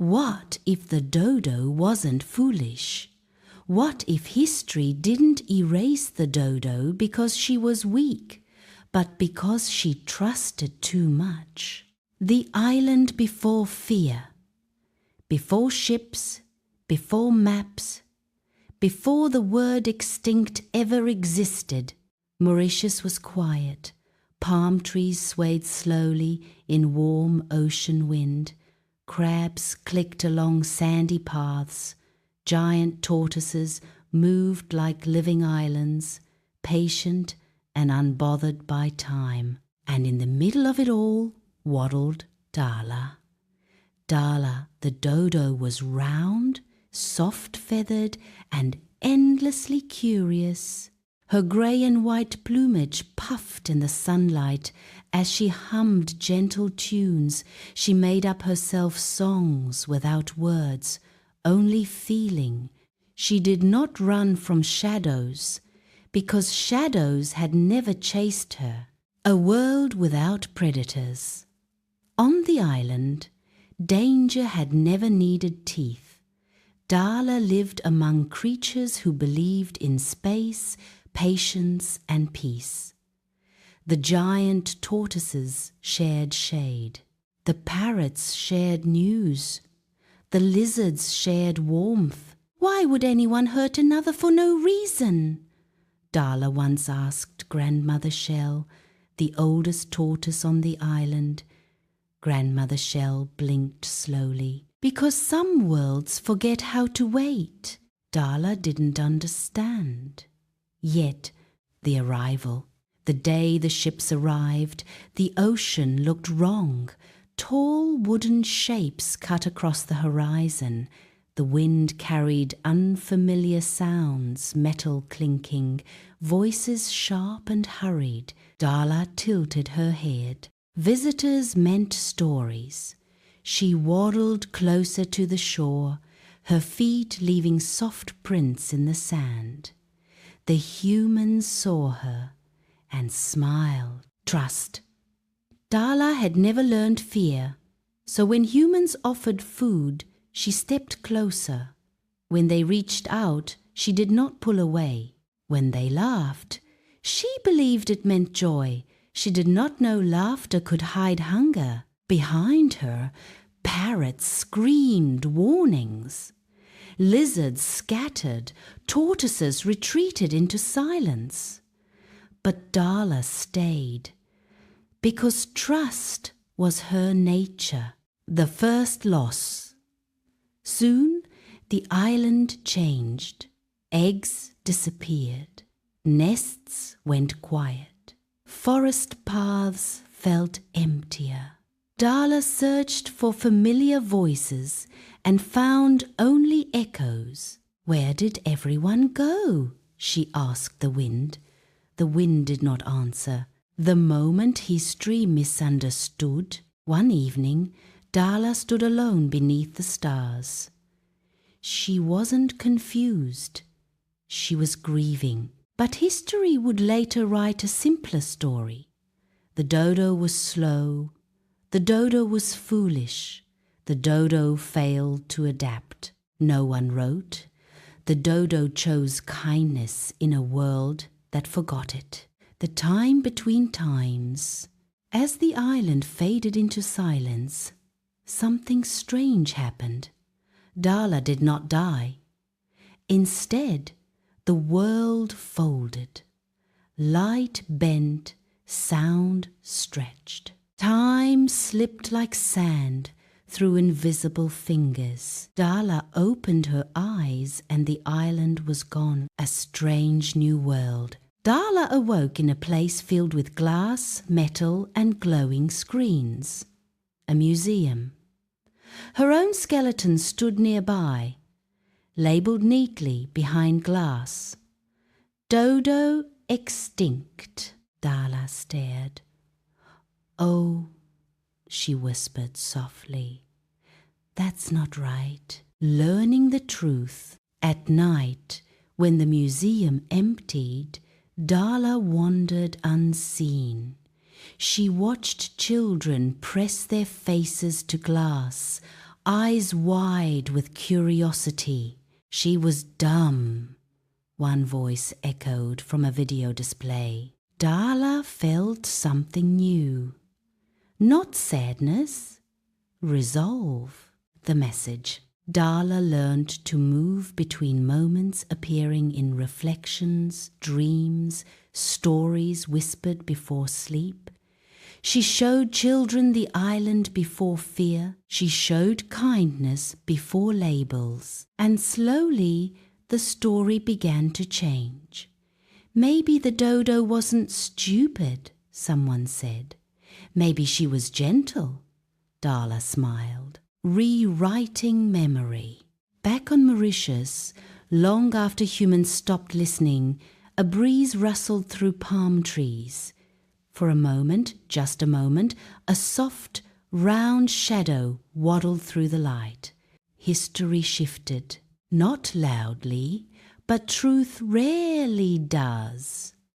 What if the dodo wasn't foolish? What if history didn't erase the dodo because she was weak, but because she trusted too much? The island before fear, before ships, before maps, before the word extinct ever existed, Mauritius was quiet. Palm trees swayed slowly in warm ocean wind. Crabs clicked along sandy paths. Giant tortoises moved like living islands, patient and unbothered by time. And in the middle of it all waddled Darla. Darla the dodo was round, soft-feathered, and endlessly curious. Her grey and white plumage puffed in the sunlight. As she hummed gentle tunes, she made up herself songs without words, only feeling. She did not run from shadows, because shadows had never chased her. A world without predators. On the island, danger had never needed teeth. Darla lived among creatures who believed in space, patience and peace. The giant tortoises shared shade. The parrots shared news. The lizards shared warmth. Why would anyone hurt another for no reason? Darla once asked Grandmother Shell, the oldest tortoise on the island. Grandmother Shell blinked slowly. Because some worlds forget how to wait. Darla didn't understand. Yet, the arrival, the day the ships arrived, the ocean looked wrong. Tall wooden shapes cut across the horizon. The wind carried unfamiliar sounds, metal clinking, voices sharp and hurried. Darla tilted her head. Visitors meant stories. She waddled closer to the shore, her feet leaving soft prints in the sand. The humans saw her and smiled. Trust. Darla had never learned fear, so when humans offered food, she stepped closer. When they reached out, she did not pull away. When they laughed, she believed it meant joy. She did not know laughter could hide hunger. Behind her, parrots screamed warnings. Lizards scattered, tortoises retreated into silence. But Darla stayed, because trust was her nature. The first loss. Soon the island changed. Eggs disappeared. Nests went quiet. Forest paths felt emptier. Darla searched for familiar voices and found only echoes. Where did everyone go? She asked the wind. The wind did not answer. The moment history misunderstood, one evening, Darla stood alone beneath the stars. She wasn't confused. She was grieving. But history would later write a simpler story. The dodo was slow. The dodo was foolish. The dodo failed to adapt. No one wrote. The dodo chose kindness in a world that forgot it. The time between times. As the island faded into silence, something strange happened. Darla did not die. Instead, the world folded. Light bent, sound stretched. Time slipped like sand through invisible fingers. Darla opened her eyes and the island was gone. A strange new world. Darla awoke in a place filled with glass, metal, and glowing screens. A museum. Her own skeleton stood nearby, labelled neatly behind glass. Dodo extinct. Darla stared. Oh, she whispered softly. That's not right. Learning the truth. At night, when the museum emptied, Darla wandered unseen. She watched children press their faces to glass, eyes wide with curiosity. She was dumb, one voice echoed from a video display. Darla felt something new. Not sadness, resolve, the message. Darla learned to move between moments appearing in reflections, dreams, stories whispered before sleep. She showed children the island before fear. She showed kindness before labels. And slowly the story began to change. Maybe the dodo wasn't stupid, someone said. Maybe she was gentle. Darla smiled. Rewriting memory. Back on Mauritius, long after humans stopped listening, a breeze rustled through palm trees. For a moment, just a moment, a soft, round shadow waddled through the light. History shifted, not loudly, but truth rarely does.